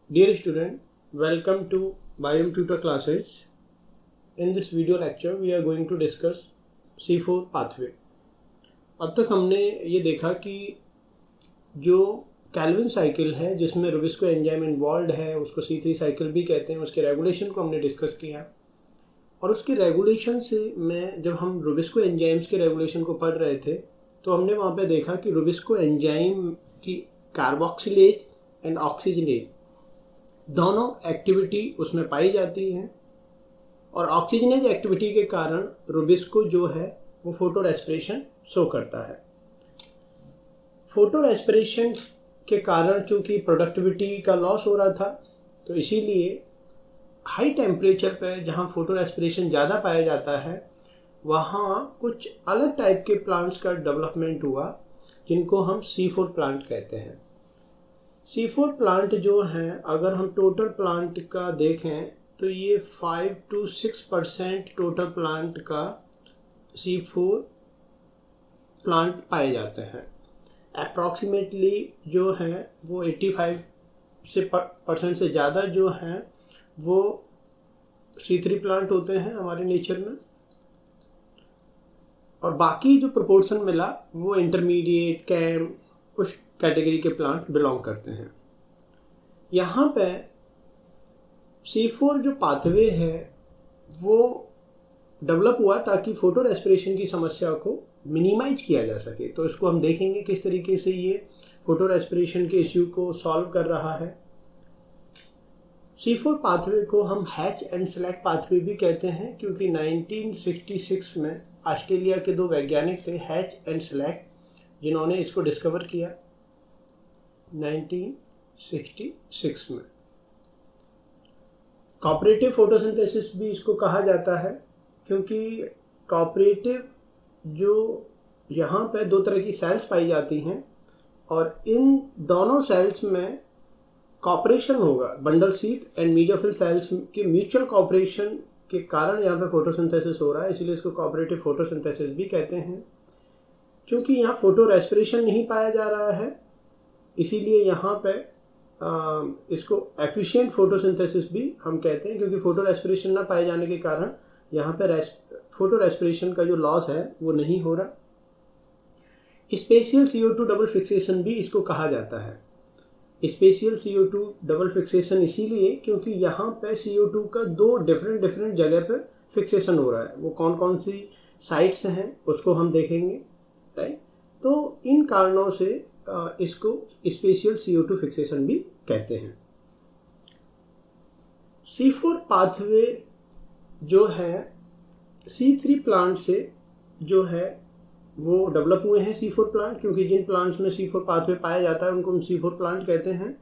Dear student, welcome to Biome Tutor classes. In this video lecture, we are going to discuss C4 pathway. अब तक हमने ये देखा कि जो कैल्विन साइकिल है जिसमें रुबिस्को एंजाइम इन्वॉल्व है उसको C3 साइकिल भी कहते हैं। उसके रेगुलेशन को हमने डिस्कस किया और उसके रेगुलेशन से जब हम रुबिस्को एंजाइम्स के रेगुलेशन को पढ़ रहे थे तो हमने वहाँ पे देखा कि रुबिस्को एंजाइम की कार्बोक्सिलेज एंड ऑक्सीजनेज दोनों एक्टिविटी उसमें पाई जाती है और ऑक्सीजनेज एक्टिविटी के कारण रुबिस्को जो है वो फोटो रेस्पिरेशन शो करता है। फोटो रेस्पिरेशन के कारण चूंकि प्रोडक्टिविटी का लॉस हो रहा था तो इसीलिए हाई टेम्परेचर पे जहाँ फोटो रेस्पिरेशन ज़्यादा पाया जाता है वहाँ कुछ अलग टाइप के प्लांट्स का डेवलपमेंट हुआ जिनको हम C4 प्लांट कहते हैं। C4 प्लांट जो हैं अगर हम टोटल प्लांट का देखें तो ये 5 to 6% टोटल प्लांट का C4 प्लांट पाए जाते हैं। अप्रॉक्सीमेटली जो हैं वो 85% से ज़्यादा जो हैं वो C3 प्लांट होते हैं हमारे नेचर में और बाकी जो प्रोपोर्शन मिला वो इंटरमीडिएट कैम उस कैटेगरी के प्लांट बिलोंग करते हैं। यहाँ पे C4 जो पाथवे है वो डेवलप हुआ ताकि फोटो रेस्पिरेशन की समस्या को मिनिमाइज किया जा सके। तो इसको हम देखेंगे किस तरीके से ये फोटो रेस्पिरेशन के इश्यू को सॉल्व कर रहा है। C4 पाथवे को हम हैच एंड स्लैक पाथवे भी कहते हैं क्योंकि 1966 में ऑस्ट्रेलिया के दो वैज्ञानिक थे हैच एंड स्लैक जिन्होंने इसको डिस्कवर किया 1966 में। कोऑपरेटिव फोटोसिंथेसिस भी इसको कहा जाता है क्योंकि कोऑपरेटिव जो यहाँ पे दो तरह की सेल्स पाई जाती हैं और इन दोनों सेल्स में कोऑपरेशन होगा। Bundle sheath and mesophyll cells के म्यूचुअल कोऑपरेशन के कारण यहाँ पे फोटोसिंथेसिस हो रहा है, इसलिए इसको कोऑपरेटिव फोटोसिंथेसिस भी कहते हैं। क्योंकि यहाँ फोटो रेस्पिरेशन नहीं पाया जा रहा है इसीलिए यहाँ पे इसको एफिशिएंट फोटोसिंथेसिस भी हम कहते हैं क्योंकि फोटो रेस्पिरेशन ना पाए जाने के कारण यहाँ पे फोटो रेस्पिरेशन का जो लॉस है वो नहीं हो रहा। स्पेशियल CO2 डबल फिक्सेशन भी इसको कहा जाता है। स्पेशियल CO2 डबल फिक्सेशन इसीलिए क्योंकि यहाँ पे CO2 का दो डिफरेंट जगह पे फिक्सेशन हो रहा है। वो कौन कौन सी साइट्स हैं उसको हम देखेंगे, राइट। तो इन कारणों से इसको स्पेशियल CO2 फिक्सेशन भी कहते हैं। C4 पाथवे जो है C3 प्लांट से जो है वो डेवलप हुए हैं C4 प्लांट क्योंकि जिन प्लांट्स में C4 पाथवे पाया जाता है उनको हम C4 प्लांट कहते हैं।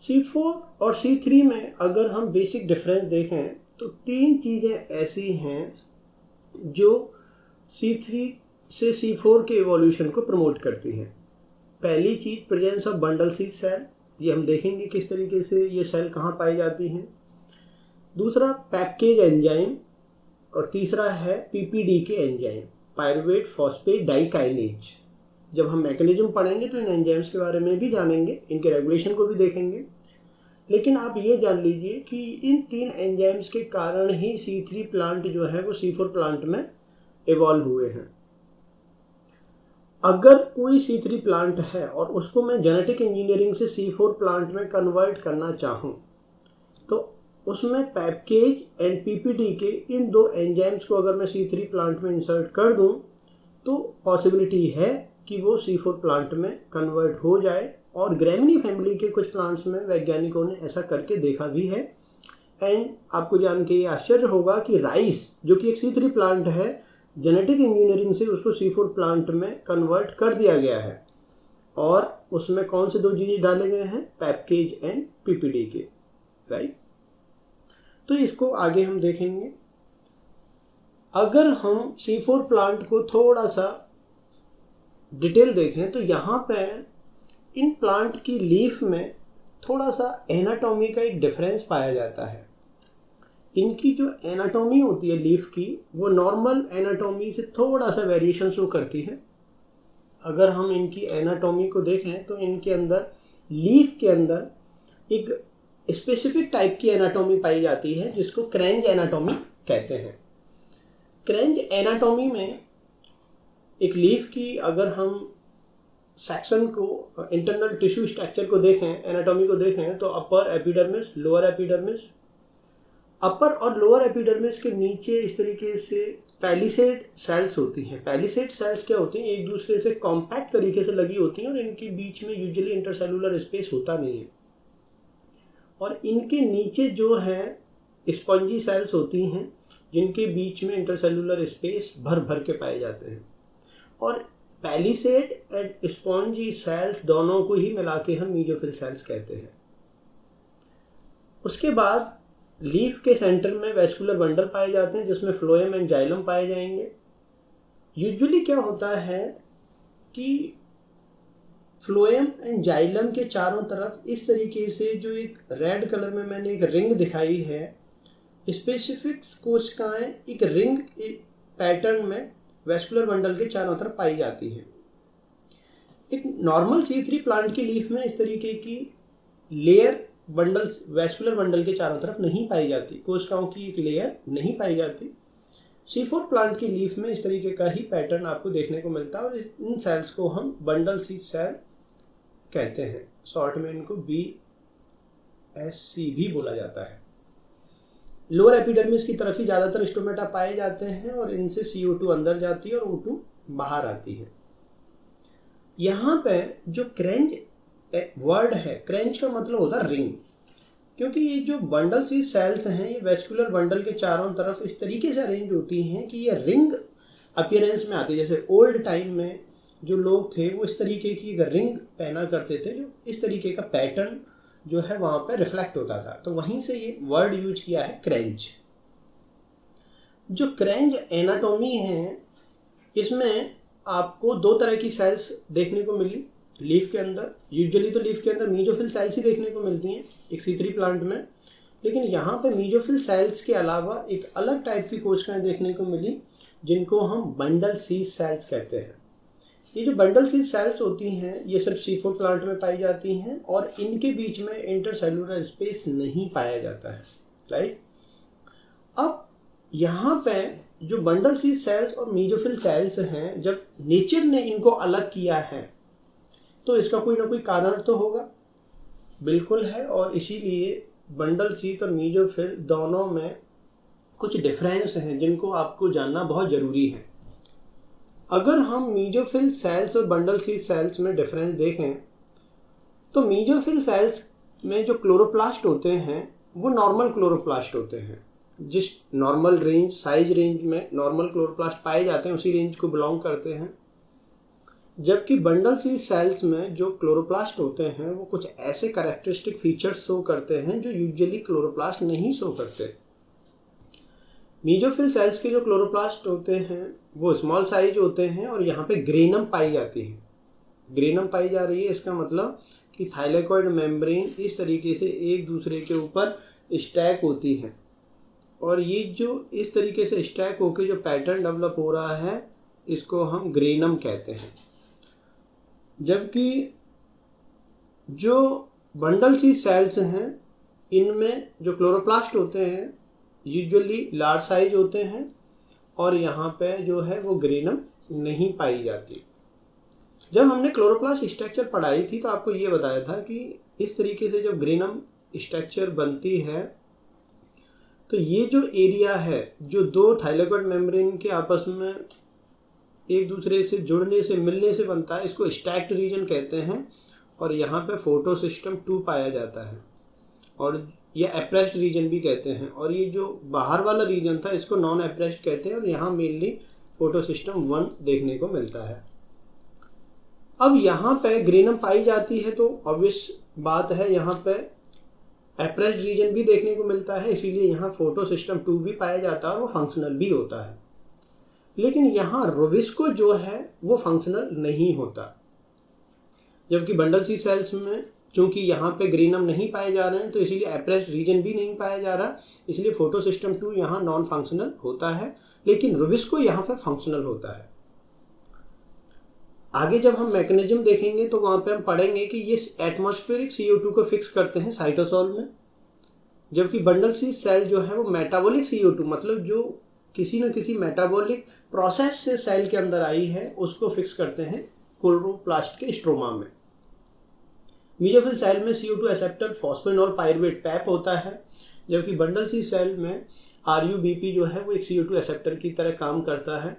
C4 और C3 में अगर हम बेसिक डिफरेंस देखें तो तीन चीज़ें ऐसी हैं जो C3 से C4 के इवोल्यूशन को प्रमोट करती हैं। पहली चीज़ presence of bundle sheath cell, ये हम देखेंगे किस तरीके से ये सेल कहाँ पाई जाती हैं। दूसरा पैकेज एंजाइम और तीसरा है PPD के एंजाइम, पायरुवेट फॉस्फेट डाइकाइनेज। जब हम मैकेनिज्म पढ़ेंगे तो इन एंजाइम्स के बारे में भी जानेंगे, इनके रेगुलेशन को भी देखेंगे। लेकिन आप ये जान लीजिए कि इन तीन एंजाइम्स के कारण ही C3 प्लांट जो है वो C4 प्लांट में इवॉल्व हुए हैं। अगर कोई C3 प्लांट है और उसको मैं जेनेटिक इंजीनियरिंग से C4 प्लांट में कन्वर्ट करना चाहूँ तो उसमें पैकेज एंड PPD के इन दो एंजाइम्स को अगर मैं C3 प्लांट में इंसर्ट कर दूँ तो पॉसिबिलिटी है कि वो C4 प्लांट में कन्वर्ट हो जाए और ग्रेमिनी फैमिली के कुछ प्लांट्स में वैज्ञानिकों ने ऐसा करके देखा भी है। एंड आपको जान के ये आश्चर्य होगा कि राइस जो कि एक C3 प्लांट है जेनेटिक इंजीनियरिंग से उसको C4 प्लांट में कन्वर्ट कर दिया गया है और उसमें कौन से दो चीज़ें डाले गए हैं, पैकेज एंड PPD के, राइट। तो इसको आगे हम देखेंगे। अगर हम C4 प्लांट को थोड़ा सा डिटेल देखें तो यहाँ पे इन प्लांट की लीफ में थोड़ा सा एनाटॉमी का एक डिफरेंस पाया जाता है। इनकी जो एनाटॉमी होती है लीफ की वो नॉर्मल एनाटॉमी से थोड़ा सा वेरिएशन शो करती है। अगर हम इनकी एनाटॉमी को देखें तो इनके अंदर लीफ के अंदर एक स्पेसिफिक टाइप की एनाटॉमी पाई जाती है जिसको क्रेंज एनाटॉमी कहते हैं। क्रेंज एनाटॉमी में एक लीफ की अगर हम सेक्शन को, इंटरनल टिश्यू स्ट्रक्चर को देखें, एनाटॉमी को देखें, तो अपर एपिडर्मिस, लोअर एपिडर्मिस, अपर और लोअर एपिडर्मिस के नीचे इस तरीके से पैलिसेड सेल्स होती हैं। पैलिसेड सेल्स क्या होती हैं? एक दूसरे से कॉम्पैक्ट तरीके से लगी होती हैं और इनके बीच में यूजुअली इंटरसेलुलर स्पेस होता नहीं है। और इनके नीचे जो है स्पंजी सेल्स होती हैं जिनके बीच में इंटरसेलुलर स्पेस भर भर के पाए जाते हैं। और पैलिसेड एंड स्पॉन्जी सेल्स दोनों को ही मिला के हम मीजोफिल सेल्स कहते हैं। उसके बाद लीफ के सेंटर में वेस्कुलर बंडल पाए जाते हैं जिसमें फ्लोएम एंड जाइलम पाए जाएंगे। यूजुअली क्या होता है कि फ्लोएम एंड जाइलम के चारों तरफ इस तरीके से जो एक रेड कलर में मैंने एक रिंग दिखाई है, स्पेसिफिक कोशिकाएं एक रिंग पैटर्न में वेस्कुलर बंडल के चारों तरफ पाई जाती हैं। एक नॉर्मल C3 प्लांट की लीफ में इस तरीके की लेयर बंडल, वेस्कुलर बंडल के चारों तरफ नहीं पाई जाती, कोशिकाओं की एक लेयर नहीं पाई जाती। C4 प्लांट की लीफ में इस तरीके का ही पैटर्न आपको देखने को मिलता है और इन सेल्स को हम बंडल सी सेल कहते हैं। शॉर्ट में इनको BSC भी बोला जाता है। लोअर एपिडर्मिस की तरफ ही ज़्यादातर स्टोमेटा पाए जाते हैं और इनसे CO2 अंदर जाती है और O2 बाहर आती है। यहाँ पे जो क्रेंज वर्ड है, क्रेंज का मतलब होता है रिंग, क्योंकि ये जो बंडल सी सेल्स हैं ये वेस्कुलर बंडल के चारों तरफ इस तरीके से अरेंज होती हैं कि ये रिंग अपीयरेंस में आती है। जैसे ओल्ड टाइम में जो लोग थे वो इस तरीके की रिंग पहना करते थे, जो इस तरीके का पैटर्न जो है वहाँ पे रिफ्लेक्ट होता था, तो वहीं से ये वर्ड यूज किया है क्रेंज। जो क्रेंज एनाटॉमी है इसमें आपको दो तरह की सेल्स देखने को मिली लीफ के अंदर। यूजुअली तो लीफ के अंदर मीजोफिल सेल्स ही देखने को मिलती हैं एक C3 प्लांट में, लेकिन यहाँ पे मीजोफिल सेल्स के अलावा एक अलग टाइप की कोशिकाएं देखने को मिली जिनको हम बंडल सी सेल्स कहते हैं। ये जो बंडल सी सेल्स होती हैं ये सिर्फ C4 प्लांट में पाई जाती हैं और इनके बीच में इंटरसेलुलर स्पेस नहीं पाया जाता है, राइट। अब यहाँ पे जो बंडल सी सेल्स और मीजोफिल सेल्स हैं, जब नेचर ने इनको अलग किया है तो इसका कोई ना कोई कारण तो होगा, बिल्कुल है। और इसीलिए बंडल शीथ और मीजोफिल दोनों में कुछ डिफरेंस हैं जिनको आपको जानना बहुत ज़रूरी है। अगर हम मीजोफिल सेल्स और बंडल शीथ सेल्स में डिफरेंस देखें तो मीजोफिल सेल्स में जो क्लोरोप्लास्ट होते हैं वो नॉर्मल क्लोरोप्लास्ट होते हैं। जिस नॉर्मल रेंज, साइज रेंज में नॉर्मल क्लोरोप्लास्ट पाए जाते हैं उसी रेंज को बिलोंग करते हैं। जबकि बंडल शीथ सेल्स में जो क्लोरोप्लास्ट होते हैं वो कुछ ऐसे कैरेक्टरिस्टिक फीचर्स शो करते हैं जो यूजुअली क्लोरोप्लास्ट नहीं शो करते। मीजोफिल सेल्स के जो क्लोरोप्लास्ट होते हैं वो स्मॉल साइज होते हैं और यहाँ पे ग्रेनम पाई जाती है। ग्रेनम पाई जा रही है, इसका मतलब कि थाइलेकोइड मेम्ब्रेन इस तरीके से एक दूसरे के ऊपर स्टैक होती है और ये जो इस तरीके से स्टैक होकर जो पैटर्न डेवलप हो रहा है इसको हम ग्रेनम कहते हैं। जबकि जो बंडल शीथ सेल्स हैं इनमें जो क्लोरोप्लास्ट होते हैं यूजुअली लार्ज साइज होते हैं और यहाँ पे जो है वो ग्रेनम नहीं पाई जाती। जब हमने क्लोरोप्लास्ट स्ट्रक्चर पढ़ाई थी तो आपको ये बताया था कि इस तरीके से जब ग्रेनम स्ट्रक्चर बनती है तो ये जो एरिया है जो दो थाइलेकोइड मेम्ब्रेन के आपस में एक दूसरे से जुड़ने से, मिलने से बनता है, इसको स्टैक्ड रीजन कहते हैं और यहाँ पे फोटोसिस्टम 2 पाया जाता है और यह एप्रेस्ड रीजन भी कहते हैं। और ये जो बाहर वाला रीजन था इसको नॉन एप्रेस्ड कहते हैं और यहाँ मेनली फोटोसिस्टम 1 देखने को मिलता है। अब यहाँ पे ग्रेनम पाई जाती है तो ऑब्वियस बात है यहाँ पे एप्रेस्ड रीजन भी देखने को मिलता है, इसीलिए यहाँ फोटोसिस्टम 2 भी पाया जाता है और वो फंक्शनल भी होता है। लेकिन यहाँ रूबिस्को जो है वो फंक्शनल नहीं होता। जबकि बंडल शीथ सेल्स में चूंकि यहाँ पे ग्रेनम नहीं पाए जा रहे हैं तो इसीलिए एप्रेस्ड रीजन भी नहीं पाया जा रहा, इसलिए फोटोसिस्टम 2 यहाँ नॉन फंक्शनल होता है, लेकिन रूबिस्को यहाँ पे फंक्शनल होता है। आगे जब हम मैकेनिज्म देखेंगे तो वहाँ पे हम पढ़ेंगे कि ये एटमॉस्फेरिक CO2 को फिक्स करते हैं साइटोसोल में, जबकि बंडल सी सेल जो है वो मेटाबॉलिक CO2 मतलब जो किसी न किसी मेटाबॉलिक प्रोसेस से सेल के अंदर आई है उसको फिक्स करते हैं क्लोरोप्लास्ट के स्ट्रोमा में। मीजोफिल सेल में CO2 एक्सेप्टर फॉस्फेनॉल पायरुवेट पैप होता है, जबकि बंडल सी सेल में RUBP जो है वो एक CO2 एक्सेप्टर की तरह काम करता है।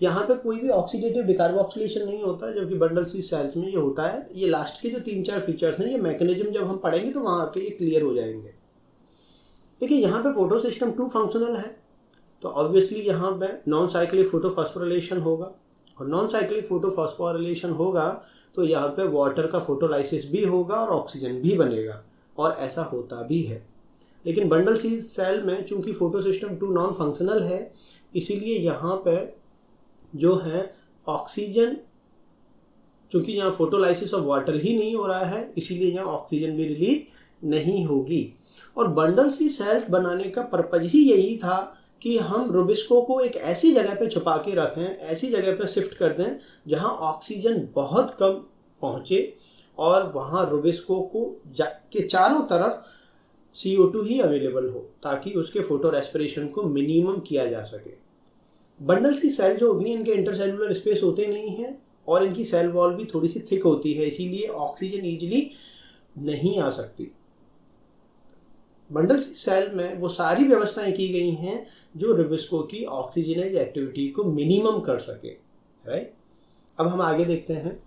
यहाँ पे कोई भी ऑक्सीडेटिव डिकार्बोक्सिलेशन नहीं होता, जबकि बंडल सी सेल्स में ये होता है। ये लास्ट के जो 3-4 फीचर्स हैं, ये मैकेनिज्म जब हम पढ़ेंगे तो वहाँ आपके ये क्लियर हो जाएंगे। देखिए यहाँ पे फोटो सिस्टम 2 फंक्शनल है, तो ऑब्वियसली यहाँ पे नॉन साइक्लिक फोटोफॉस्फोरिलेशन होगा, और नॉन साइक्लिक फोटोफॉस्फोरिलेशन होगा तो यहाँ पे वाटर का फोटोलाइसिस भी होगा और ऑक्सीजन भी बनेगा, और ऐसा होता भी है। लेकिन बंडल सी सेल में चूंकि फोटो सिस्टम 2 नॉन फंक्शनल है, इसीलिए यहाँ पे जो है ऑक्सीजन, चूंकि यहाँ फोटोलाइसिस ऑफ वाटर ही नहीं हो रहा है, इसीलिए यहाँ ऑक्सीजन भी रिलीज नहीं होगी। और बंडल सी सेल बनाने का पर्पज ही यही था कि हम रुबिस्को को एक ऐसी जगह पे छुपा के रखें, ऐसी जगह पे शिफ्ट कर दें जहाँ ऑक्सीजन बहुत कम पहुँचे और वहाँ रुबिस्को को के चारों तरफ CO2 ही अवेलेबल हो, ताकि उसके फोटो रेस्पिरेशन को मिनिमम किया जा सके। बंडल सी सेल जो होगी इनके इंटरसेलुलर स्पेस होते नहीं हैं और इनकी सेल वॉल भी थोड़ी सी थिक होती है, इसीलिए ऑक्सीजन ईजिली नहीं आ सकती। बंडल सी सेल में वो सारी व्यवस्थाएं की गई हैं जो रुबिस्को की ऑक्सीजनेज एक्टिविटी को मिनिमम कर सके, राइट। अब हम आगे देखते हैं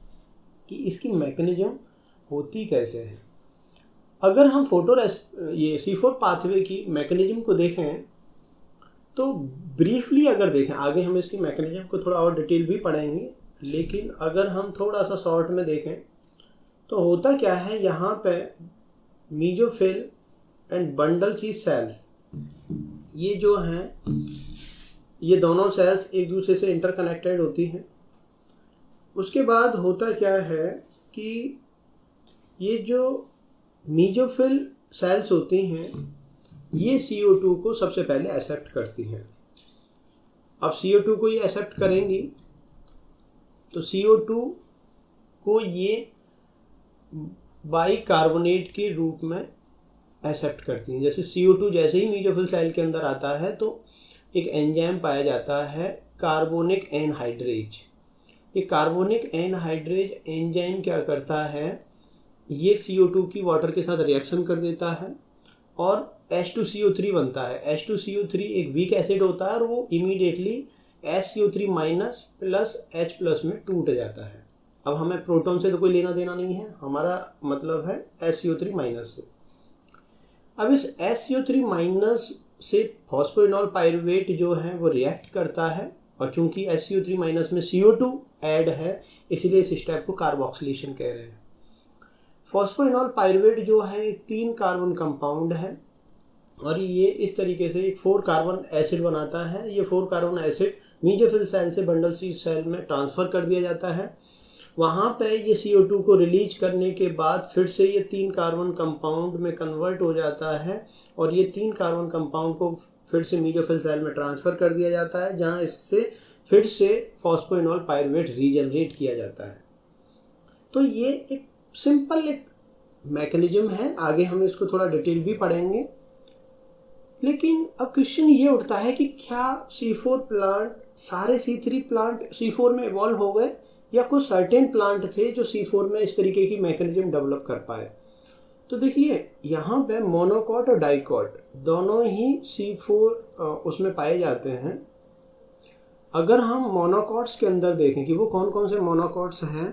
कि इसकी मैकेनिज्म होती कैसे है। अगर हम ये C4 पाथवे की मैकेनिज्म को देखें तो ब्रीफली अगर देखें, आगे हम इसकी मैकेनिज्म को थोड़ा और डिटेल भी पढ़ेंगे, लेकिन अगर हम थोड़ा सा शॉर्ट में देखें तो होता क्या है, यहाँ पे mesophyll and bundle sheath cell ये जो हैं ये दोनों सेल्स एक दूसरे से इंटरकनेक्टेड होती हैं। उसके बाद होता क्या है कि ये जो मीजोफिल सेल्स होती हैं ये CO2 को सबसे पहले एक्सेप्ट करती हैं। अब CO2 को ये एक्सेप्ट करेंगी तो CO2 को ये बाइकार्बोनेट के रूप में एक्सेप्ट करती हैं। जैसे CO2 जैसे ही मीजोफिल सेल के अंदर आता है तो एक एंजाइम पाया जाता है कार्बोनिक एनहाइड्रेज। ये कार्बोनिक एनहाइड्रेज एंजाइम क्या करता है, ये CO2 की वाटर के साथ रिएक्शन कर देता है और H2CO3 बनता है। H2CO3 एक वीक एसिड होता है और वो immediately SCO3 minus plus H+ में टूट जाता है। अब हमें प्रोटॉन से तो कोई लेना देना नहीं है, हमारा मतलब है SCO3 माइनस से। अब इस SCO3 माइनस से फॉस्फोइनॉल पायरुवेट जो है वो रिएक्ट करता है, और चूंकि SCO3 माइनस में CO2 ऐड है इसलिए इस स्टेप को कार्बोक्सिलेशन कह रहे हैं। फॉस्फोइनॉल पायरुवेट जो है 3 कार्बन कंपाउंड है और ये इस तरीके से एक 4 कार्बन एसिड बनाता है। ये 4 कार्बन एसिड मीजोफिल सेल से बंडल सी सेल में ट्रांसफ़र कर दिया जाता है। वहाँ पे ये CO2 को रिलीज करने के बाद फिर से ये 3 कार्बन कंपाउंड में कन्वर्ट हो जाता है और ये 3 कार्बन कंपाउंड को फिर से मीजोफिल सेल में ट्रांसफ़र कर दिया जाता है, जहाँ इससे फिर से फॉस्फोइनॉल पायरुवेट रीजनरेट किया जाता है। तो ये एक सिंपल एक मैकेनिज्म है, आगे हम इसको थोड़ा डिटेल भी पढ़ेंगे। लेकिन अब क्वेश्चन ये उठता है कि क्या C4 प्लांट सारे C3 प्लांट C4 में इवॉल्व हो गए या कुछ सर्टेन प्लांट थे जो C4 में इस तरीके की मैकेनिज्म डेवलप कर पाए। तो देखिए यहाँ पे मोनोकॉट और डाइकॉट दोनों ही C4 उसमें पाए जाते हैं। अगर हम मोनोकॉट्स के अंदर देखें कि वो कौन कौन से मोनोकॉट्स हैं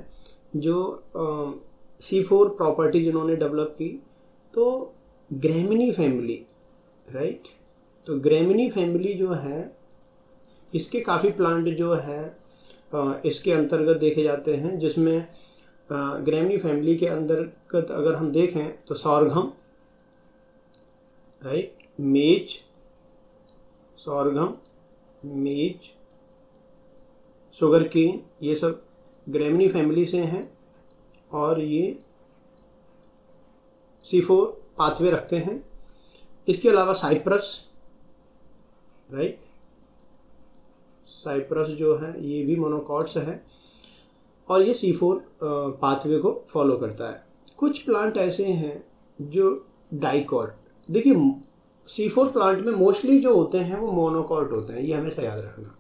जो C4 प्रॉपर्टी जिन्होंने डेवलप की, तो ग्रेमिनी फैमिली, राइट। तो ग्रेमिनी फैमिली जो है इसके काफ़ी प्लांट जो है इसके अंतर्गत देखे जाते हैं, जिसमें ग्रेमिनी फैमिली के अंतर्गत अगर हम देखें तो सॉरघम, राइट, मेज, सॉरघम, मेज, शुगर केन, ये सब ग्रेमिनी फैमिली से हैं और ये C4 पाथवे रखते हैं। इसके अलावा साइप्रस, राइट, साइप्रस जो है ये भी मोनोकॉट्स है। और ये C4 पाथवे को फॉलो करता है। कुछ प्लांट ऐसे हैं जो डाइकॉट, देखिए C4 प्लांट में मोस्टली जो होते हैं वो मोनोकॉट होते हैं, ये हमेशा याद रखना।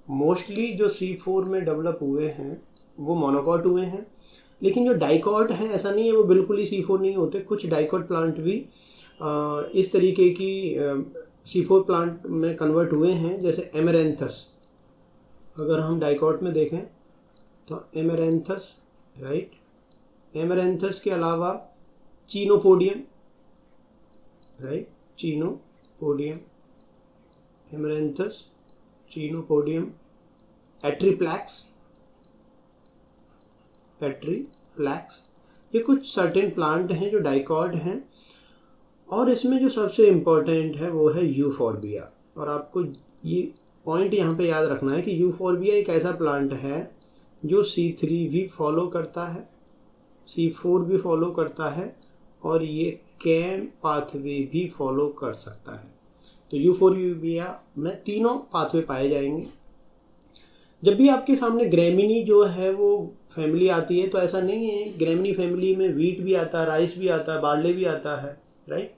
मोस्टली जो C4 में डेवलप हुए हैं वो मोनोकॉट हुए हैं, लेकिन जो डाइकॉट है ऐसा नहीं है वो बिल्कुल ही C4 नहीं होते। कुछ डाइकॉट प्लांट भी इस तरीके की C4 प्लांट में कन्वर्ट हुए हैं, जैसे एमेरेंथस। अगर हम डाइकॉट में देखें तो एमेरेंथस, राइट, एमेरेंथस के अलावा चीनोपोडियम, राइट, चीनोपोडियम, एमेरेंथस, चीनोपोडियम, एट्रीप्लैक्स, ये कुछ सर्टेन प्लांट हैं जो डाइकॉट हैं। और इसमें जो सबसे इम्पोर्टेंट है वो है यूफोर्बिया। और आपको ये पॉइंट यहाँ पे याद रखना है कि यूफोर्बिया एक ऐसा प्लांट है जो C3 भी फॉलो करता है, C4 भी फॉलो करता है, और ये कैम पाथवे भी फॉलो कर सकता है। तो यूफोर्बिया में तीनों पाथवे पाए जाएंगे। जब भी आपके सामने ग्रेमिनी जो है वो फैमिली आती है, तो ऐसा नहीं है, ग्रेमिनी फैमिली में वीट भी आता है, राइस भी आता है, बार्ले भी आता है, राइट।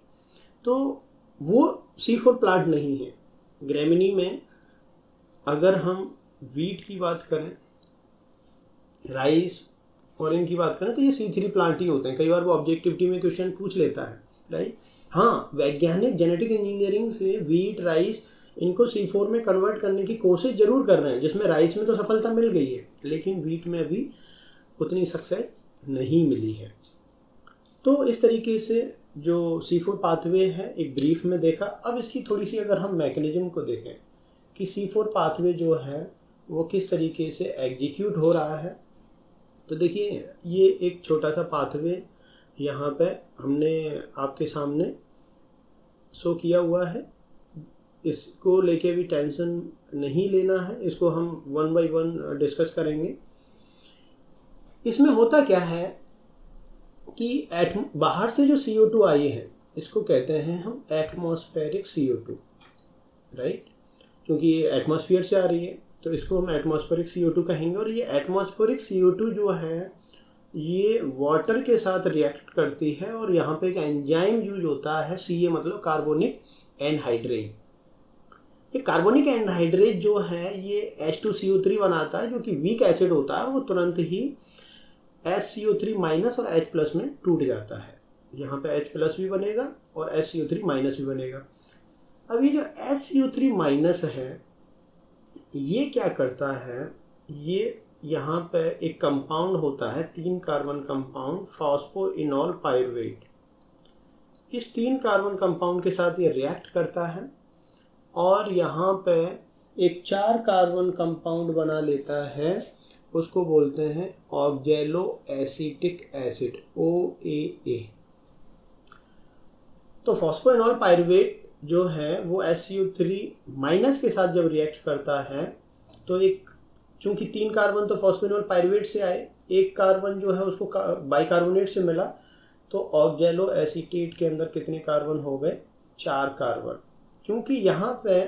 तो वो C4 प्लांट नहीं है। ग्रेमिनी में अगर हम वीट की बात करें, राइस और इनकी बात करें, तो ये C3 प्लांट ही होते हैं। कई बार वो ऑब्जेक्टिविटी में क्वेश्चन पूछ लेता है, राइट। हाँ, वैज्ञानिक जेनेटिक इंजीनियरिंग से वीट, राइस, इनको C4 में कन्वर्ट करने की कोशिश जरूर कर रहे हैं, जिसमें राइस में तो सफलता मिल गई है, लेकिन वीट में अभी उतनी सक्सेस नहीं मिली है। तो इस तरीके से जो C4 पाथवे है एक ब्रीफ में देखा। अब इसकी थोड़ी सी अगर हम मैकेनिज्म को देखें कि C4 पाथवे जो है वो किस तरीके से एग्जीक्यूट हो रहा है, तो देखिए ये एक छोटा सा पाथवे यहाँ पे हमने आपके सामने शो किया हुआ है। इसको लेके भी टेंशन नहीं लेना है, इसको हम 1 by 1 डिस्कस करेंगे। इसमें होता क्या है कि बाहर से जो CO2 आई है इसको कहते हैं हम एटमॉस्फेरिक CO2, राइट, क्योंकि ये एटमॉस्फेयर से आ रही है तो इसको हम एटमॉस्फेरिक CO2 कहेंगे। और ये एटमॉस्फेरिक CO2 जो है ये वाटर के साथ रिएक्ट करती है, और यहाँ पे एक एंजाइम यूज होता है, Ca मतलब कार्बोनिक एनहाइड्रेट। ये कार्बोनिक एनहाइड्रेट जो है ये H2CO3 बनाता है, जो कि वीक एसिड होता है, और वो तुरंत ही SCO3 माइनस और H प्लस में टूट जाता है। यहाँ पे H प्लस भी बनेगा और SCO3 माइनस भी बनेगा। अब ये जो SCO3 माइनस है ये क्या करता है, ये यहाँ पे एक कंपाउंड होता है 3 कार्बन कंपाउंड, फॉस्फोइनॉल पाइरुवेट। इस 3 कार्बन कंपाउंड के साथ ये रिएक्ट करता है और यहाँ पे एक 4 कार्बन कंपाउंड बना लेता है, उसको बोलते हैं ऑक्जेलो एसिटिक एसिड, OAA। तो फॉस्फोइनॉल पाइरुवेट जो है वो SCO3 माइनस के साथ जब रिएक्ट करता है तो एक, चूंकि 3 कार्बन तो फॉस्फोइनॉल पाइरुवेट से आए, एक कार्बन जो है उसको बाइकार्बोनेट से मिला, तो ऑक्जेलो एसीटेट के अंदर कितने कार्बन हो गए, 4 कार्बन। क्योंकि यहाँ पे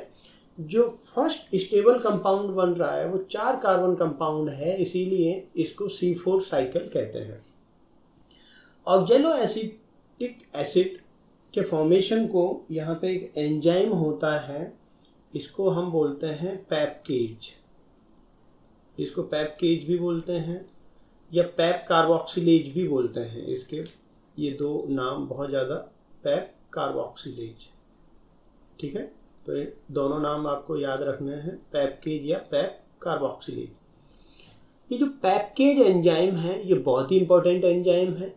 जो फर्स्ट स्टेबल कंपाउंड बन रहा है वो 4 कार्बन कंपाउंड है, इसीलिए इसको C4 साइकिल कहते हैं। ऑक्जेलो एसिटिक एसिड के फॉर्मेशन को यहाँ पे एक एंजाइम होता है, इसको हम बोलते हैं पैपकेज। इसको पैपकेज भी बोलते हैं या पैप कार्बोक्सिलेज भी बोलते हैं। इसके ये 2 नाम बहुत ज़्यादा, पैप कार्बोक्सिलेज, ठीक है। तो ये दोनों नाम आपको याद रखने हैं, पैपकेज या पैप कार्बोक्सिलेज। ये जो पैपकेज एंजाइम है ये बहुत ही इंपॉर्टेंट एंजाइम है।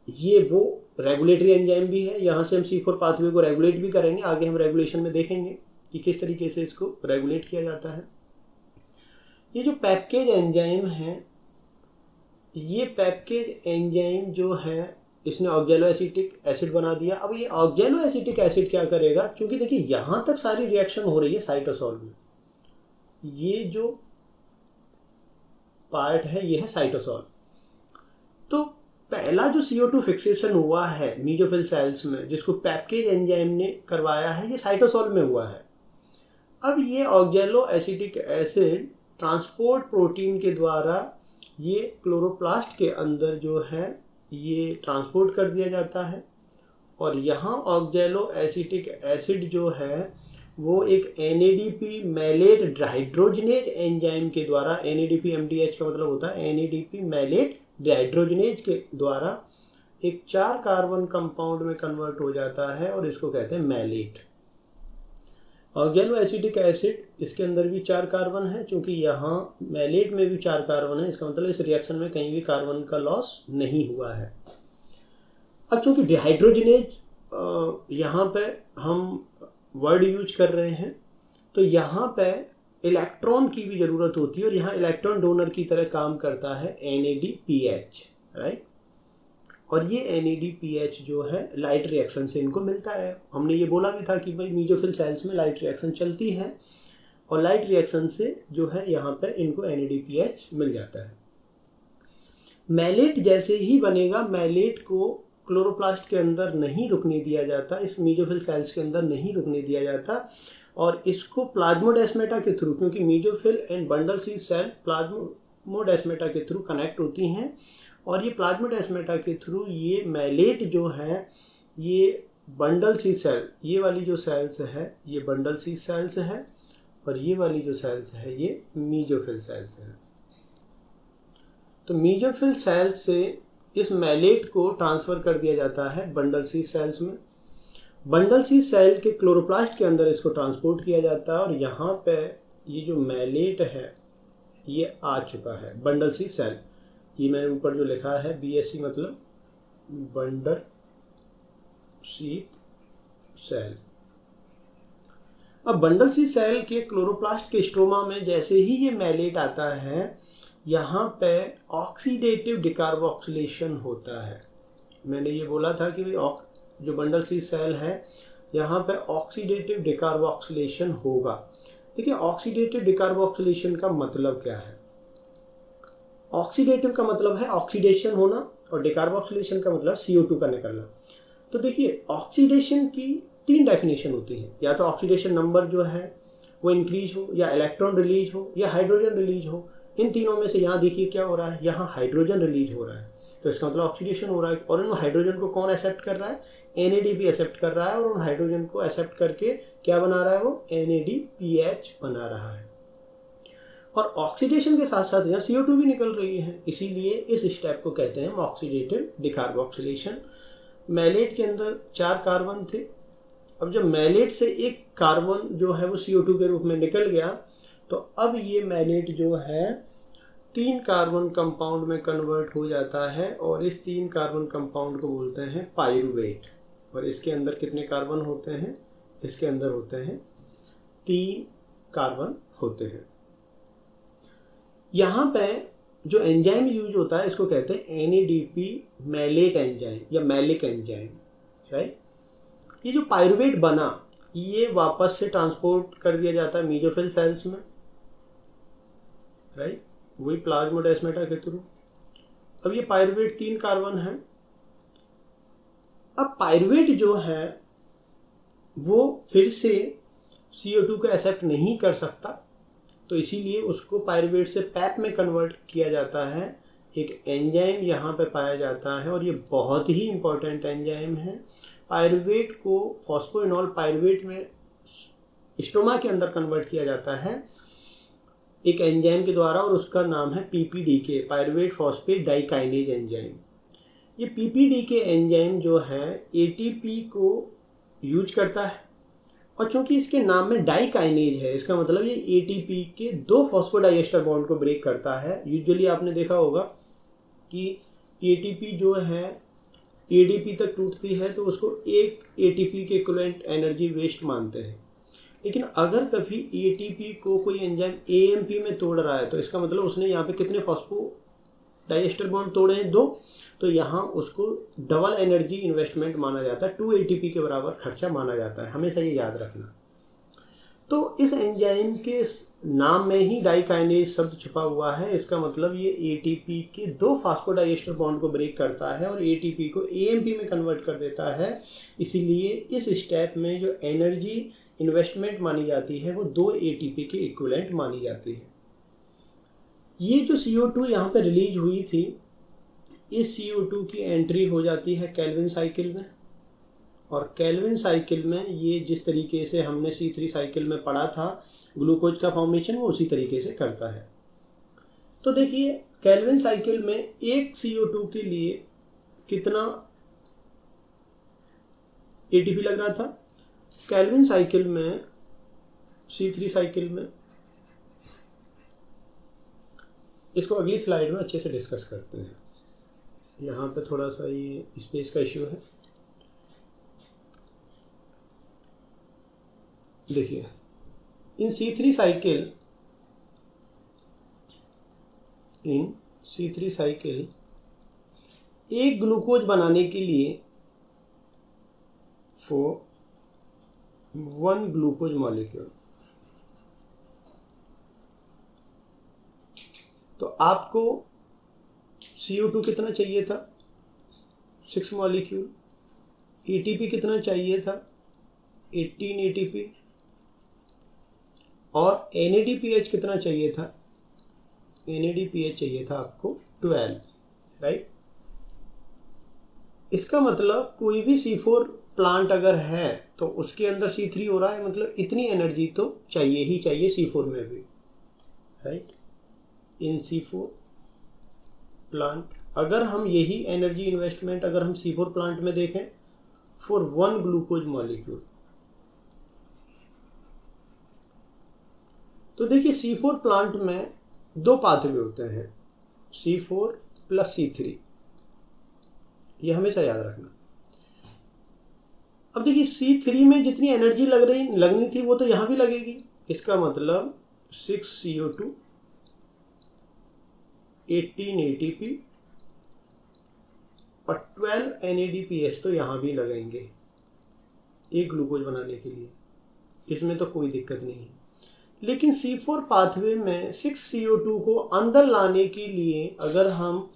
ये वो रेगुलेटरी एंजाइम भी है, यहाँ से हम C4 पाथवे को रेगुलेट भी करेंगे। आगे हम रेगुलेशन में देखेंगे कि किस तरीके से इसको रेगुलेट किया जाता है। ये जो पैपकेज एंजाइम है, ये पैपकेज एंजाइम जो है इसने ऑक्जेलो एसिटिक एसिड बना दिया। अब ये ऑक्जेलो एसिटिक एसिड क्या करेगा, क्योंकि देखिए यहाँ तक सारी रिएक्शन हो रही है साइटोसॉल में, ये जो पार्ट है ये है साइटोसॉल। तो पहला जो CO2 फिक्सेशन हुआ है मीजोफिल सेल्स में, जिसको पैपकेज एंजाइम ने करवाया है, ये साइटोसॉल में हुआ है। अब ये ऑक्जेलो एसिटिक एसिड ट्रांसपोर्ट प्रोटीन के द्वारा ये क्लोरोप्लास्ट के अंदर जो है ये ट्रांसपोर्ट कर दिया जाता है और यहाँ ऑक्जेलो एसिटिक एसिड जो है वो एक NADP मैलेट डिहाइड्रोजनेज एंजाइम के द्वारा, NADP MDH का मतलब होता है NADP मैलेट डिहाइड्रोजनेज के द्वारा एक 4 कार्बन कंपाउंड में कन्वर्ट हो जाता है और इसको कहते हैं मैलेट। ऑक्जेलो एसिटिक एसिड, इसके अंदर भी 4 कार्बन है, क्योंकि यहाँ मैलेट में भी 4 कार्बन है, इसका मतलब इस रिएक्शन में कहीं भी कार्बन का लॉस नहीं हुआ है। अब चूंकि डिहाइड्रोजनेज यहाँ पे हम वर्ड यूज कर रहे हैं तो यहाँ पे इलेक्ट्रॉन की भी जरूरत होती है और यहाँ इलेक्ट्रॉन डोनर की तरह काम करता है NADPH, राइट। और ये NADPH जो है लाइट रिएक्शन से इनको मिलता है। हमने ये बोला भी था कि भाई मीजोफिल सेल्स में लाइट रिएक्शन चलती है और लाइट रिएक्शन से जो है यहाँ पे इनको NADPH मिल जाता है। मैलेट जैसे ही बनेगा, मैलेट को क्लोरोप्लास्ट के अंदर नहीं रुकने दिया जाता, इस मीजोफिल सेल्स के अंदर नहीं रुकने दिया जाता और इसको प्लाज्मोडेस्माटा के थ्रू, क्योंकि mesophyll and bundle sheath cell plasmodesmata के थ्रू कनेक्ट होती हैं और ये प्लाज्मोडेस्माटा के थ्रू ये मैलेट जो है ये बंडल सीड सेल, ये वाली जो सेल्स है ये बंडल सीड सेल्स है और ये वाली जो सेल्स है ये मीजोफिल सेल्स है। तो मीजोफिल सेल्स से इस मैलेट को ट्रांसफर कर दिया जाता है बंडल सीड सेल्स में। बंडल सीड सेल के क्लोरोप्लास्ट के अंदर इसको ट्रांसपोर्ट किया जाता है और यहाँ पे ये जो मैलेट है ये आ चुका है बंडल सीड सेल। ये मैंने ऊपर जो लिखा है BSC मतलब बंडल सीड सेल। अब बंडल सीड सेल के क्लोरोप्लास्ट के स्ट्रोमा में जैसे ही ये मैलेट आता है यहाँ पे ऑक्सीडेटिव डिकार्बोक्सिलेशन होता है। मैंने ये बोला था कि जो बंडल सीड सेल है यहाँ पे ऑक्सीडेटिव डिकार्बोक्सिलेशन होगा। देखिए ऑक्सीडेटिव डिकार्बोक्सिलेशन का मतलब क्या है। ऑक्सीडेटिव का मतलब है ऑक्सीडेशन होना और डिकार्बोक्सिलेशन का मतलब CO2 का निकलना। तो देखिए ऑक्सीडेशन की 3 डेफिनेशन होती है, या तो ऑक्सीडेशन नंबर जो है वो इंक्रीज हो, या इलेक्ट्रॉन रिलीज हो, या हाइड्रोजन रिलीज हो। इन तीनों में से यहाँ देखिए क्या हो रहा है, यहाँ हाइड्रोजन रिलीज हो रहा है, तो इसका मतलब ऑक्सीडेशन हो रहा है। और इन हाइड्रोजन को कौन एक्सेप्ट कर रहा है, NADP एक्सेप्ट कर रहा है और उन हाइड्रोजन को एक्सेप्ट करके क्या बना रहा है, वो NADPH बना रहा है। और ऑक्सीडेशन के साथ साथ यहाँ CO2 भी निकल रही है, इसीलिए इस स्टेप को कहते हैं ऑक्सीडेटिव डिकार्बोक्सिलेशन। मैलेट के अंदर 4 कार्बन थे, अब जब मैलेट से एक कार्बन जो है वो CO2 के रूप में निकल गया तो अब ये मैलेट जो है 3 कार्बन कंपाउंड में कन्वर्ट हो जाता है और इस 3 कार्बन कंपाउंड को बोलते हैं पाइरुवेट। और इसके अंदर कितने कार्बन होते हैं, इसके अंदर होते हैं 3 कार्बन होते हैं। यहाँ पे जो एंजाइम यूज होता है इसको कहते हैं NADP मैलेट एंजाइम या मैलिक एंजाइम, राइट। ये जो पाइरुवेट बना ये वापस से ट्रांसपोर्ट कर दिया जाता है मीजोफिल सेल्स में, राइट, वही प्लाज्मोडेस्माटा के थ्रू। अब ये पाइरुवेट 3 कार्बन है। अब पाइरुवेट जो है वो फिर से CO2 को एक्सेप्ट नहीं कर सकता, तो इसीलिए उसको पाइरुवेट से पैप में कन्वर्ट किया जाता है। एक एंजाइम यहाँ पे पाया जाता है और ये बहुत ही इंपॉर्टेंट एंजाइम है। पाइरुवेट को फॉस्फोइनॉल पाइरुवेट में स्टोमा के अंदर कन्वर्ट किया जाता है एक एंजाइम के द्वारा और उसका नाम है PPDK, पाइरुवेट फॉस्फेट डाइकाइनेज एंजाइम। ये PPDK एंजाइम जो है ATP को यूज करता है और चूंकि इसके नाम में डाइकाइनेज है इसका मतलब ये ATP के 2 फॉस्फोडाइएस्टर बॉन्ड को ब्रेक करता है। यूजुअली आपने देखा होगा कि ATP जो है ADP तक टूटती है तो उसको एक ATP के इक्विवेलेंट एनर्जी वेस्ट मानते हैं, लेकिन अगर कभी ATP को कोई एंजाइम AMP में तोड़ रहा है तो इसका मतलब उसने यहाँ पे कितने फॉस्फोडाइएस्टर बॉन्ड तोड़े हैं, 2, तो यहाँ उसको डबल एनर्जी इन्वेस्टमेंट माना जाता है, 2 ATP के बराबर खर्चा माना जाता है, हमेशा ये याद रखना। तो इस एंजाइम के नाम में ही डाइकाइनेज शब्द छुपा हुआ है, इसका मतलब ये ATP के 2 फॉस्फोडाइएस्टर बॉन्ड को ब्रेक करता है और ATP को AMP में कन्वर्ट कर देता है। इसीलिए इस स्टेप में जो एनर्जी इन्वेस्टमेंट मानी जाती है वो 2 ATP के इक्विवेलेंट मानी जाती है। ये जो CO2 यहाँ पे रिलीज हुई थी, इस CO2 की एंट्री हो जाती है केल्विन साइकिल में, और केल्विन साइकिल में ये जिस तरीके से हमने C3 साइकिल में पढ़ा था ग्लूकोज का फॉर्मेशन, वो उसी तरीके से करता है। तो देखिए केल्विन साइकिल में एक CO2 के लिए कितना ATP लग रहा था। केल्विन साइकिल में, C3 साइकिल में, इसको अगली स्लाइड में अच्छे से डिस्कस करते हैं। यहाँ पे थोड़ा सा ये स्पेस का इश्यू है। देखिए इन C3 साइकिल एक ग्लूकोज बनाने के लिए फॉर 1 ग्लूकोज मॉलिक्यूल, तो आपको CO2 कितना चाहिए था, 6 मॉलिक्यूल। ATP कितना चाहिए था, 18 ATP, और NADPH कितना चाहिए था, NADPH चाहिए था आपको 12, राइट। इसका मतलब कोई भी C4 प्लांट अगर है तो उसके अंदर C3 हो रहा है, मतलब इतनी एनर्जी तो चाहिए ही चाहिए C4 में भी, राइट। इन C4 प्लांट अगर हम यही एनर्जी इन्वेस्टमेंट अगर हम C4 प्लांट में देखें फॉर 1 ग्लूकोज मॉलिक्यूल, तो देखिए C4 प्लांट में 2 पाथवे होते हैं, C4 प्लस C3, ये हमेशा याद रखना। अब देखिए C3 में जितनी एनर्जी लगनी थी वो तो यहां भी लगेगी। इसका मतलब 6 CO2, 18 ATP और 12 NADPH तो यहां भी लगेंगे एक ग्लूकोज बनाने के लिए, इसमें तो कोई दिक्कत नहीं है। लेकिन C4 पाथवे में 6 CO2 को अंदर लाने के लिए अगर हम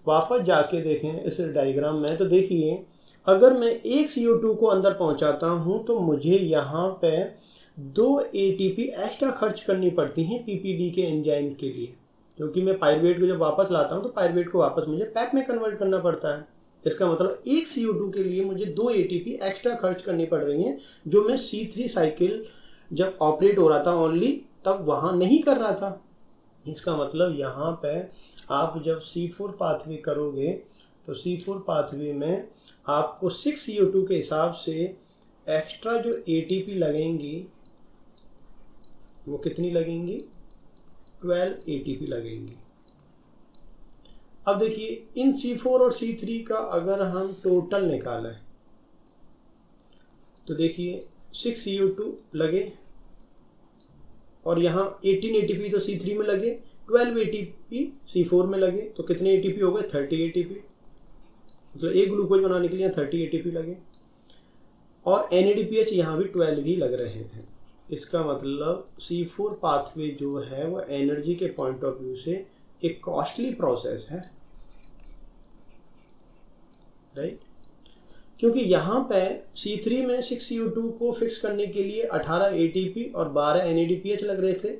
वापस जाके देखें इस डायग्राम में, तो देखिए अगर मैं एक CO2 को अंदर पहुंचाता हूं तो मुझे यहाँ पे 2 ATP एक्स्ट्रा खर्च करनी पड़ती हैं PPD के एंजाइम के लिए, क्योंकि मैं पायरुवेट को जब वापस लाता हूं तो पायरुवेट को वापस मुझे पैक में कन्वर्ट करना पड़ता है। इसका मतलब एक CO2 के लिए मुझे 2 ATP एक्स्ट्रा खर्च करनी पड़ रही हैं, जो मैं C3 साइकिल जब ऑपरेट हो रहा था ओनली तब वहां नहीं कर रहा था। इसका मतलब यहाँ पे आप जब C4 पाथवे करोगे तो C4 पाथवे में आपको 6 CO2 के हिसाब से एक्स्ट्रा जो ATP लगेंगी वो कितनी लगेंगी, 12 ATP लगेंगी। अब देखिए इन C4 और C3 का अगर हम टोटल निकालें तो देखिए 6 CO2 लगे और यहाँ 18 ATP तो C3 में लगे, 12 ATP C4 में लगे, तो कितने ATP हो गए, 30 ATP। मतलब एक ग्लूकोज बनाने के लिए 30 ATP लगे, और NADPH यहाँ भी 12 ही लग रहे हैं। इसका मतलब C4 पाथवे जो है वो एनर्जी के पॉइंट ऑफ व्यू से एक कॉस्टली प्रोसेस है, राइट। क्योंकि यहाँ पे C3 में 6 CO2 को फिक्स करने के लिए 18 ATP और 12 NADPH लग रहे थे।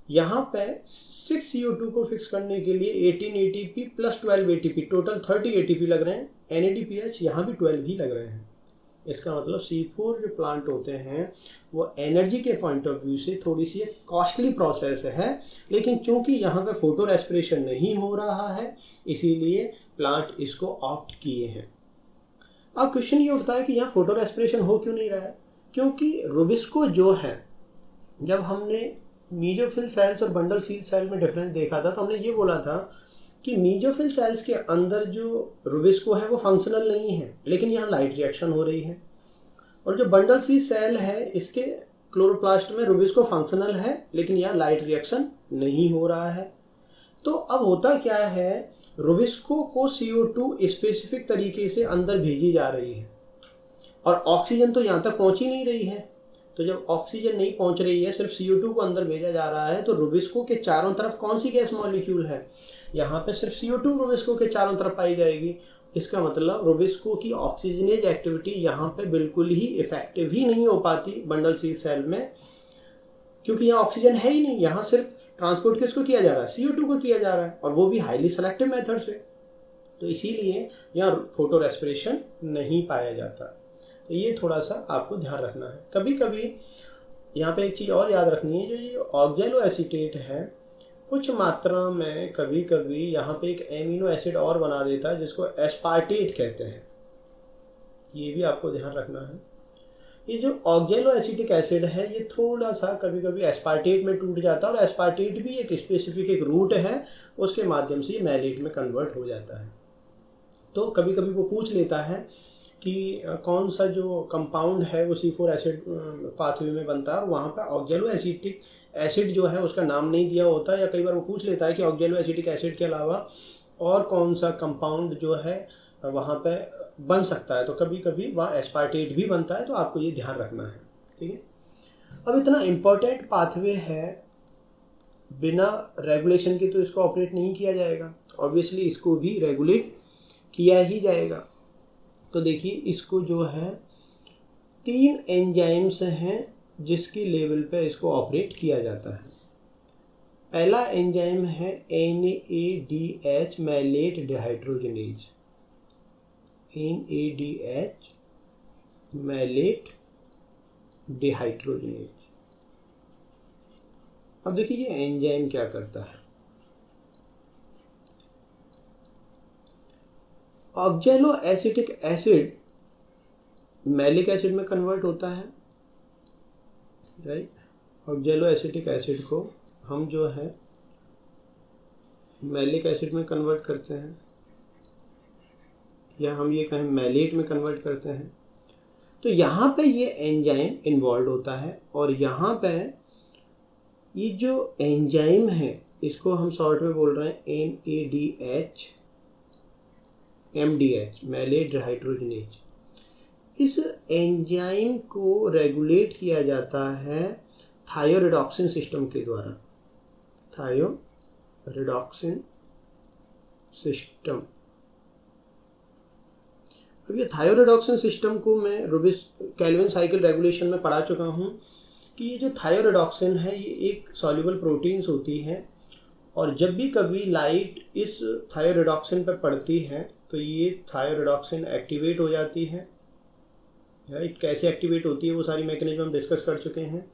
यहाँ पे 6 CO2 को फिक्स करने के लिए 18 ATP plus 12 ATP total 30 ATP लग रहे हैं। NADPH यहाँ भी 12 ही लग रहे हैं। इसका मतलब C4 जो प्लांट होते हैं वो एनर्जी के पॉइंट ऑफ व्यू से थोड़ी सी कॉस्टली प्रोसेस है, लेकिन चूंकि यहाँ पे फोटो रेस्पिरेशन नहीं हो रहा है इसीलिए प्लांट इसको ऑप्ट किए हैं। अब क्वेश्चन ये उठता है कि यहाँ फोटो रेस्पिरेशन हो क्यों नहीं रहा है, क्योंकि रुबिस्को जो है, जब हमने मीजोफिल सेल्स और बंडल सील सेल में डिफरेंस देखा था तो हमने ये बोला था कि मीजोफिल सेल्स के अंदर जो रुबिस्को है वो फंक्शनल नहीं है, लेकिन यहाँ लाइट रिएक्शन हो रही है, और जो बंडल सी सेल है इसके क्लोरोप्लास्ट में रुबिस्को फंक्शनल है लेकिन यहाँ लाइट रिएक्शन नहीं हो रहा है। तो अब होता क्या है, रुबिस्को को CO2 स्पेसिफिक तरीके से अंदर भेजी जा रही है और ऑक्सीजन तो यहाँ तक पहुंच ही नहीं रही है। तो जब ऑक्सीजन नहीं पहुंच रही है, सिर्फ CO2 को अंदर भेजा जा रहा है, तो रुबिस्को के चारों तरफ कौन सी गैस मॉलिक्यूल है, यहाँ पे सिर्फ CO2 रुबिस्को के चारों तरफ पाई जाएगी। इसका मतलब रुबिस्को की ऑक्सीजनेज एक्टिविटी यहाँ पे बिल्कुल ही इफेक्टिव ही नहीं हो पाती बंडल सी सेल में, क्योंकि यहाँ ऑक्सीजन है ही नहीं, यहाँ सिर्फ ट्रांसपोर्ट किसको किया जा रहा है, CO2 को किया जा रहा है, और वो भी हाईली सेलेक्टिव मेथड से। तो इसीलिए यहाँ फोटो रेस्पिरेशन नहीं पाया जाता। तो ये थोड़ा सा आपको ध्यान रखना है। कभी कभी यहाँ पे एक चीज़ और याद रखनी है, जो ये ऑक्जेलो एसीटेट है कुछ मात्रा में कभी कभी यहाँ पे एक एमिनो एसिड और बना देता है जिसको एस्पार्टेट कहते हैं। ये भी आपको ध्यान रखना है। ये जो ऑक्जेलो एसिटिक एसिड है ये थोड़ा सा कभी कभी एस्पार्टेट में टूट जाता है, और एस्पार्टेट भी एक स्पेसिफिक एक रूट है, उसके माध्यम से ये मैलेट में कन्वर्ट हो जाता है। तो कभी कभी वो पूछ लेता है कि कौन सा जो कंपाउंड है वो C4 एसिड पाथवे में बनता है, और वहाँ पर ऑक्जेलो एसिटिक एसिड जो है उसका नाम नहीं दिया होता, या कई बार वो पूछ लेता है कि ऑक्जेलो एसिटिक एसिड के अलावा और कौन सा कंपाउंड जो है वहाँ पे बन सकता है। तो कभी कभी वहाँ एस्पार्टेट भी बनता है, तो आपको ये ध्यान रखना है। ठीक है, अब इतना इम्पोर्टेंट पाथवे है, बिना रेगुलेशन के तो इसको ऑपरेट नहीं किया जाएगा, ऑब्वियसली इसको भी रेगुलेट किया ही जाएगा। तो देखिए इसको जो है 3 एंजाइम्स हैं जिसकी लेवल पे इसको ऑपरेट किया जाता है। पहला एंजाइम है NADH malate dehydrogenase, NADH malate dehydrogenase. अब देखिए ये एंजाइम क्या करता है। Oxaloacetic acid malic acid में कन्वर्ट होता है, राइट। ऑक्जेलो एसिटिक एसिड को हम जो है मैलिक एसिड में कन्वर्ट करते हैं, या हम ये कहें मैलेट में कन्वर्ट करते हैं। तो यहाँ पे ये एंजाइम इन्वॉल्व होता है, और यहाँ पे ये जो एंजाइम है इसको हम शॉर्ट में बोल रहे हैं NADH MDH मैलेट डिहाइड्रोजनेज। इस एंजाइम को रेगुलेट किया जाता है थायोरेडॉक्सिन सिस्टम के द्वारा, थायोरेडॉक्सिन सिस्टम। अब ये थायोरेडॉक्सिन सिस्टम को मैं रूबिस केल्विन साइकिल रेगुलेशन में पढ़ा चुका हूँ कि ये जो थायोरेडॉक्सिन है ये एक सॉल्युबल प्रोटीन्स होती है, और जब भी कभी लाइट इस थायोरेडॉक्सिन पर पड़ती है तो ये थायोरेडॉक्सिन एक्टिवेट हो जाती है। राइट, कैसे एक्टिवेट होती है वो सारी मैकेनिज्म हम डिस्कस कर चुके हैं।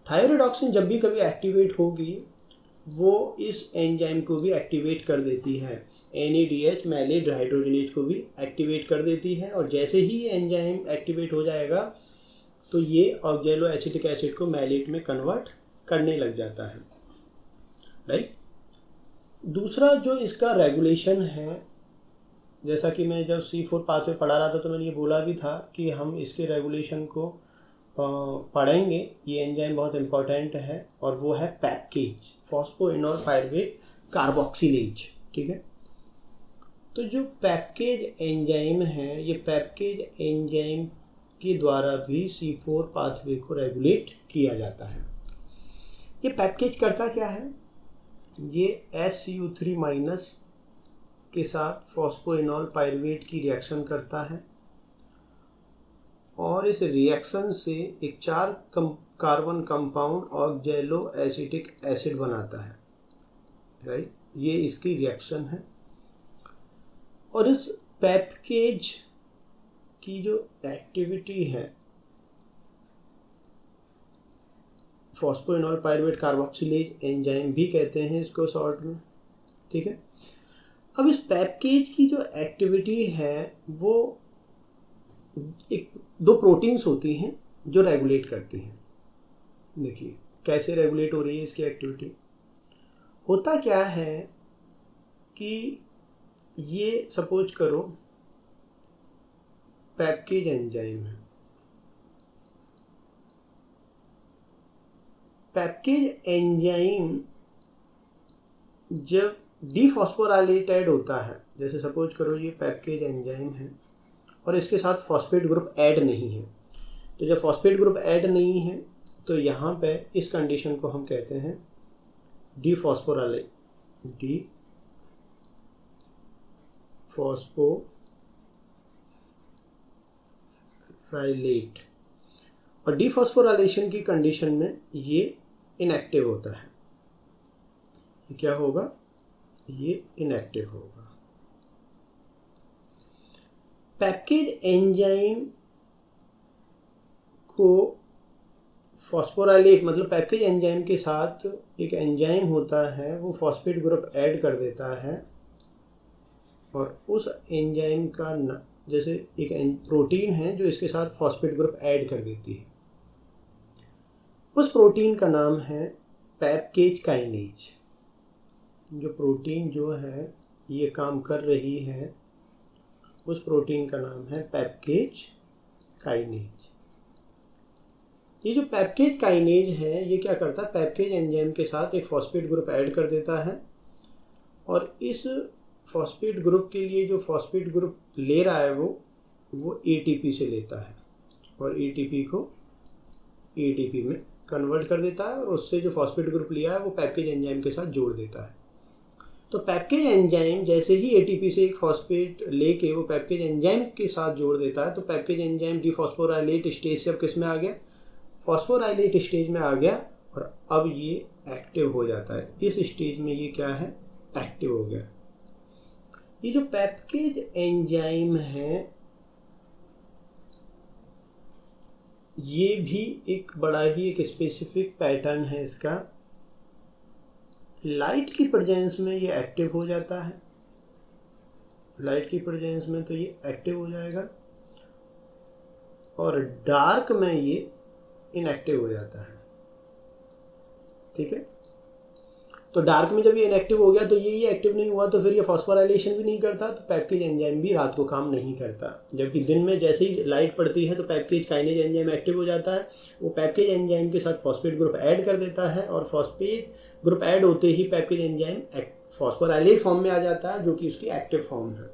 थायोरेडॉक्सिन जब भी कभी एक्टिवेट होगी वो इस एंजाइम को भी एक्टिवेट कर देती है, NADH मैलेट डिहाइड्रोजनेज को भी एक्टिवेट कर देती है, और जैसे ही ये एंजाइम एक्टिवेट हो जाएगा तो ये ऑक्जेलो एसिटिक एसिड को मैलेट में कन्वर्ट करने लग जाता है। राइट, दूसरा जो इसका रेगुलेशन है, जैसा कि मैं जब C4 पाथवे पढ़ा रहा था तो मैंने ये बोला भी था कि हम इसके रेगुलेशन को पढ़ेंगे। ये एंजाइम बहुत इम्पोर्टेंट है, और वो है पैपकेज, फॉस्फोइनोल पायरुवेट कार्बोक्सिलेज। ठीक है, तो जो पैपकेज एंजाइम है ये पैपकेज एंजाइम के द्वारा भी C4 पाथवे को रेगुलेट किया जाता है। ये पैपकेज करता क्या है, ये SCO3- के साथ फॉस्फोइनोल पायरुवेट की रिएक्शन करता है, और इस रिएक्शन से एक 4 कार्बन कंपाउंड ऑक्जेलो एसिटिक एसिड बनाता है। राइट, ये इसकी रिएक्शन है। और इस पैपकेज की जो एक्टिविटी है, फॉस्फोइनोल पायरुवेट कार्बोक्सिलेज एंजाइम भी कहते हैं इसको शॉर्ट में। ठीक है, अब इस पैपकेज की जो एक्टिविटी है वो एक 2 प्रोटीन्स होती हैं जो रेगुलेट करती हैं। देखिए कैसे रेगुलेट हो रही है इसकी एक्टिविटी। होता क्या है कि ये सपोज करो पैपकेज एंजाइम है। पैपकेज एंजाइम जब डीफॉस्फोराइलेटेड होता है, जैसे सपोज करो ये पैपकेज एंजाइम है और इसके साथ फॉस्फेट ग्रुप ऐड नहीं है, तो जब फॉस्फेट ग्रुप ऐड नहीं है तो यहाँ पे इस कंडीशन को हम कहते हैं डीफॉस्फोराइलेट, और डीफॉस्फोराइलेशन की कंडीशन में ये इनएक्टिव होता है। ये क्या होगा, ये इनएक्टिव होगा। पैकेज एंजाइम को फॉस्फोराइलेट, मतलब पैकेज एंजाइम के साथ एक एंजाइम होता है, वो फॉस्फेट ग्रुप ऐड कर देता है, और उस एंजाइम का जैसे एक प्रोटीन है जो इसके साथ फॉस्फेट ग्रुप ऐड कर देती है, उस प्रोटीन का नाम है पैकेज काइनेज। जो प्रोटीन जो है ये काम कर रही है, उस प्रोटीन का नाम है पैकेज काइनेज। ये जो पैकेज काइनेज है ये क्या करता है, पैकेज एंजाइम के साथ एक फॉस्फेट ग्रुप ऐड कर देता है, और इस फॉस्फेट ग्रुप के लिए जो फॉस्फेट ग्रुप ले रहा है वो एटीपी से लेता है, और एटीपी को एटीपी में कन्वर्ट कर देता है, और उससे जो फॉस्फेट ग्रुप लिया है वो पैकेज एंजाइम के साथ जोड़ देता है। तो पैकेज एंजाइम जैसे ही एटीपी से एक फॉस्फेट लेके वो पैकेज एंजाइम के साथ जोड़ देता है, तो पैकेज एंजाइम डीफॉस्फोराइलेट स्टेज से अब किस में आ गया, फॉस्फोराइलेट स्टेज में आ गया, और अब ये एक्टिव हो जाता है। इस स्टेज में ये क्या है, एक्टिव हो गया। ये जो पैकेज एंजाइम है ये भी एक बड़ा ही एक स्पेसिफिक पैटर्न है इसका। लाइट की प्रेजेंस में ये एक्टिव हो जाता है, लाइट की प्रेजेंस में तो ये एक्टिव हो जाएगा, और डार्क में ये इनएक्टिव हो जाता है। ठीक है, तो डार्क में जब ये इनएक्टिव हो गया तो ये एक्टिव नहीं हुआ, तो फिर ये फॉस्फोराइलेशन भी नहीं करता, तो पैकेज एंजाइम भी रात को काम नहीं करता। जबकि दिन में जैसे ही लाइट पड़ती है तो पैकेज काइनेज एंजाइम एक्टिव हो जाता है, वो पैकेज एंजाइम के साथ फॉस्फेट ग्रुप ऐड कर देता है, और फॉस्फेट ग्रुप ऐड होते ही पैकेज एंजाइम फॉस्फोराइलेट फॉर्म में आ जाता है, जो कि उसकी एक्टिव फॉर्म है,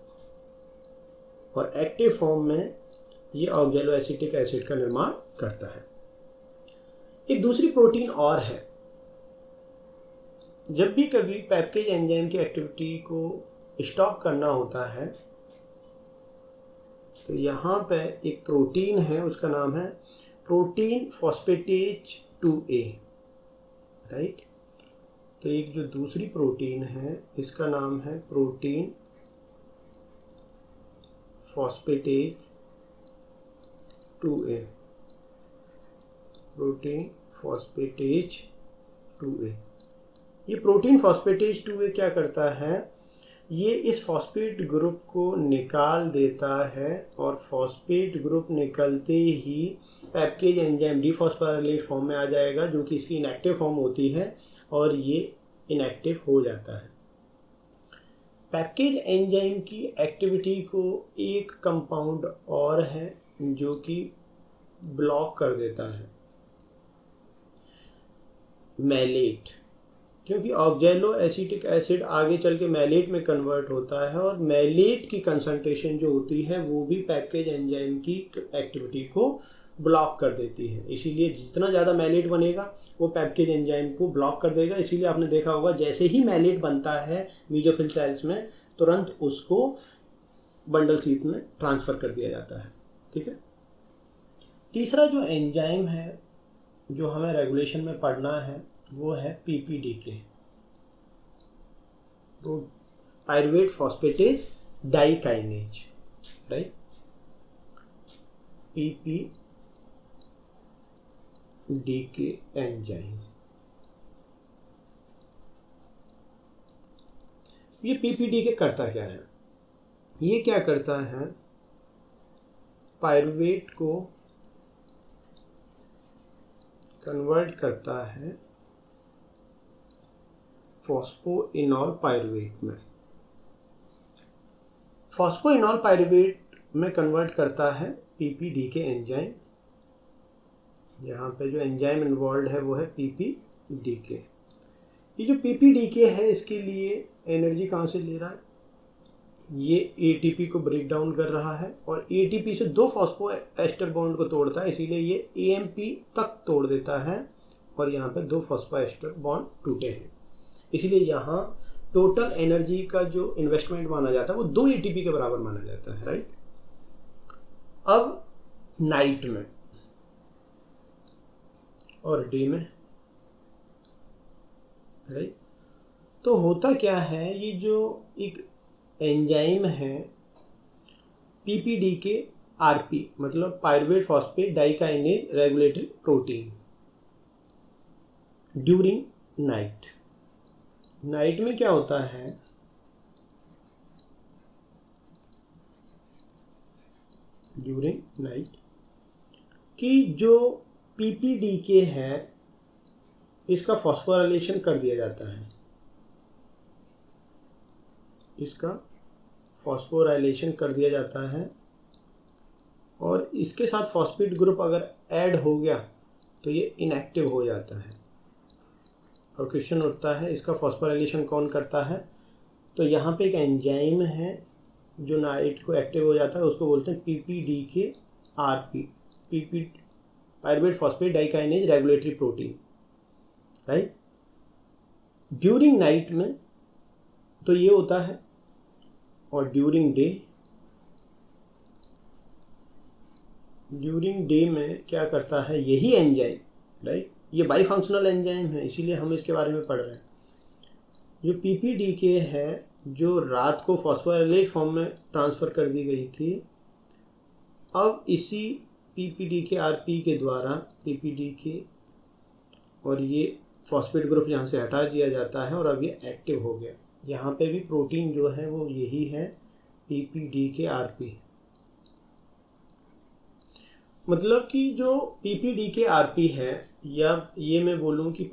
और एक्टिव फॉर्म में ये ऑक्सैलोएसिटिक एसिड का निर्माण करता है। एक दूसरी प्रोटीन और है, जब भी कभी पैकेज एंजाइम की एक्टिविटी को स्टॉप करना होता है तो यहाँ पे एक प्रोटीन है, उसका नाम है प्रोटीन फॉस्फेटेज 2A, राइट। तो एक जो दूसरी प्रोटीन है इसका नाम है protein phosphatase 2A, protein phosphatase 2A। ये प्रोटीन फॉस्फेटेज 2A क्या करता है, ये इस फॉस्फेट ग्रुप को निकाल देता है, और फॉस्फेट ग्रुप निकलते ही पैकेज एंजाइम डीफॉस्फोराइलेट फॉर्म में आ जाएगा, जो कि इसकी इनएक्टिव फॉर्म होती है, और ये इनएक्टिव हो जाता है। पैकेज एंजाइम की एक्टिविटी को एक कंपाउंड और है जो कि ब्लॉक कर देता है, मैलेट। क्योंकि ऑक्सैलोएसिटिक एसिड आगे चल के मैलेट में कन्वर्ट होता है, और मैलेट की कंसंट्रेशन जो होती है वो भी पैकेज एंजाइम की एक्टिविटी को ब्लॉक कर देती है। इसीलिए जितना ज़्यादा मैलेट बनेगा वो पैकेज एंजाइम को ब्लॉक कर देगा। इसीलिए आपने देखा होगा जैसे ही मैलेट बनता है मीजोफिल सेल्स में, तुरंत उसको बंडल शीथ में ट्रांसफ़र कर दिया जाता है। ठीक है, तीसरा जो एंजाइम है जो हमें रेगुलेशन में पढ़ना है वो है PPDK, तो pyruvate phosphatase dikinase, right. PPDK enzyme, ये PPDK करता क्या है, ये क्या करता है, पायरुवेट को कन्वर्ट करता है फॉस्फोइनॉल पायरुवेट में। फॉस्फोइनॉल पायरुवेट में कन्वर्ट करता है PPDK एंजाइम। यहाँ पे जो एंजाइम इन्वॉल्व है वो है PPDK। ये जो PPDK है इसके लिए एनर्जी कहाँ से ले रहा है, ये ATP को ब्रेक डाउन कर रहा है, और ATP से 2 फॉस्फो एस्टर बॉन्ड को तोड़ता है, इसीलिए ये AMP तक तोड़ देता है, और यहाँ पे 2 फॉस्फो एस्टर बॉन्ड टूटे हैं। इसीलिए यहाँ टोटल एनर्जी का जो इन्वेस्टमेंट माना जाता है वो 2 ATP के बराबर माना जाता है, राइट। अब नाइट में और डे में, राइट, तो होता क्या है, ये जो एक एंजाइम है PPDK RP मतलब pyruvate phosphate dikinase regulatory protein, during night में क्या होता है, ड्यूरिंग नाइट कि जो PPDK है इसका फॉस्फोराइलेशन कर दिया जाता है, इसका फॉस्फोराइलेशन कर दिया जाता है और इसके साथ फॉस्फेट ग्रुप अगर ऐड हो गया तो ये इनएक्टिव हो जाता है। और क्वेश्चन उठता है इसका फॉस्फोराइलेशन कौन करता है, तो यहाँ पे एक एंजाइम है जो नाइट को एक्टिव हो जाता है, उसको बोलते हैं PPDK RP, pyruvate phosphate dikinase regulatory protein, right. During night में तो ये होता है और ड्यूरिंग डे में क्या करता है यही एंजाइम, राइट। ये बाई फंक्शनल एंजाइम है इसीलिए हम इसके बारे में पढ़ रहे हैं। जो PPDK है जो रात को फॉस्फोराइलेट फॉर्म में ट्रांसफ़र कर दी गई थी, अब इसी PPDK RP के द्वारा PPDK और ये फॉस्फेट ग्रुप यहाँ से हटा दिया जाता है और अब ये एक्टिव हो गया। यहाँ पे भी प्रोटीन जो है वो यही है PPDK RP। मतलब कि जो PPDK RP है, या ये मैं बोलूँ कि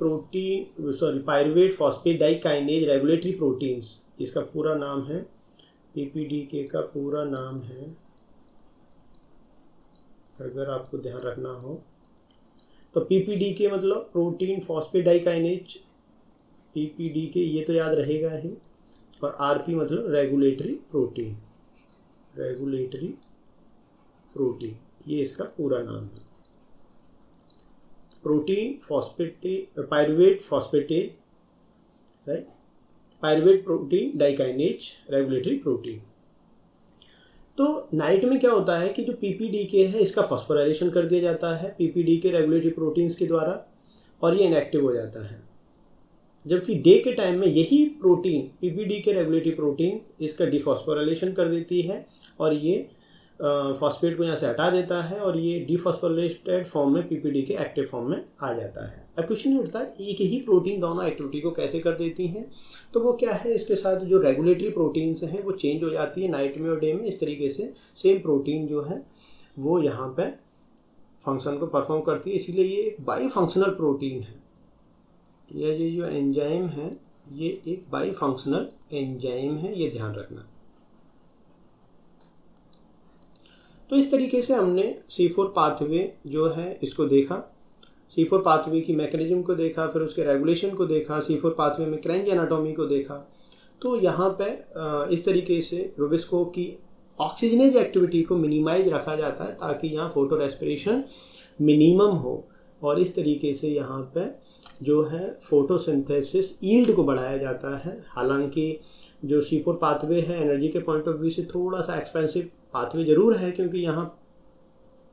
pyruvate phosphate dikinase regulatory proteins, इसका पूरा नाम है, PPDK का पूरा नाम है, अगर आपको ध्यान रखना हो तो PPDK मतलब प्रोटीन फॉस्फेट डाइकाइनेज, PPDK ये तो याद रहेगा ही, और RP मतलब रेगुलेटरी प्रोटीन, ये इसका पूरा नाम है। Protein pyruvate phosphatase, right, pyruvate protein dikinase regulatory protein. तो नाइट में क्या होता है कि जो PPDK है इसका फॉस्फोराइलेशन कर दिया जाता है PPDK रेगुलेटरी प्रोटीन्स के द्वारा और ये इनएक्टिव हो जाता है, जबकि डे के टाइम में यही प्रोटीन PPDK रेगुलेटरी प्रोटीन्स इसका डिफॉस्फोराइलेशन कर देती है और ये फॉस्फेट को यहाँ से हटा देता है और ये डिफॉस्फोराइलेटेड फॉर्म में PPDK एक्टिव फॉर्म में आ जाता है। अब क्वेश्चन उठता है एक ही प्रोटीन दोनों एक्टिविटी को कैसे कर देती हैं, तो वो क्या है, इसके साथ जो रेगुलेटरी प्रोटीन्स हैं वो चेंज हो जाती है नाइट में और डे में। इस तरीके से सेम प्रोटीन जो है वो यहाँ पे फंक्शन को परफॉर्म करती है, इसीलिए ये एक बाई फंक्शनल प्रोटीन है। ये जो एंजाइम है ये एक बाई फंक्शनल एंजाइम है, ये ध्यान रखना। तो इस तरीके से हमने C4 पाथवे जो है इसको देखा, C4 पाथवे की मैकेनिज्म को देखा, फिर उसके रेगुलेशन को देखा, C4 पाथवे में क्रेंज एनाटॉमी को देखा। तो यहाँ पे इस तरीके से रुबिस्को की ऑक्सीजनेज एक्टिविटी को मिनिमाइज रखा जाता है ताकि यहाँ फोटो रेस्पिरेशन मिनिमम हो, और इस तरीके से यहाँ पे जो है फोटोसिंथेसिस यील्ड को बढ़ाया जाता है। हालांकि जो C4 पाथवे है एनर्जी के पॉइंट ऑफ व्यू से थोड़ा सा एक्सपेंसिव पाथवे जरूर है, क्योंकि यहाँ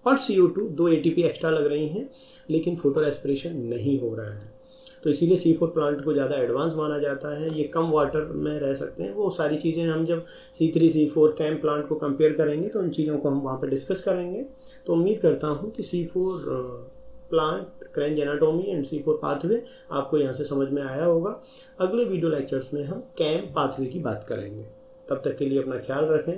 पर CO2 2 ATP एक्स्ट्रा लग रही हैं, लेकिन फोटो रेस्पिरेशन नहीं हो रहा है। तो इसीलिए C4 प्लांट को ज़्यादा एडवांस माना जाता है। ये कम वाटर में रह सकते हैं। वो सारी चीज़ें हम जब C3 C4 कैम प्लांट को कंपेयर करेंगे तो उन चीज़ों को हम वहाँ पर डिस्कस करेंगे। तो उम्मीद करता हूँ कि C4 plant, Kranz anatomy and C4 pathway आपको यहाँ से समझ में आया होगा। अगले वीडियो लेक्चर्स में हम कैम पाथवे की बात करेंगे। तब तक के लिए अपना ख्याल रखें।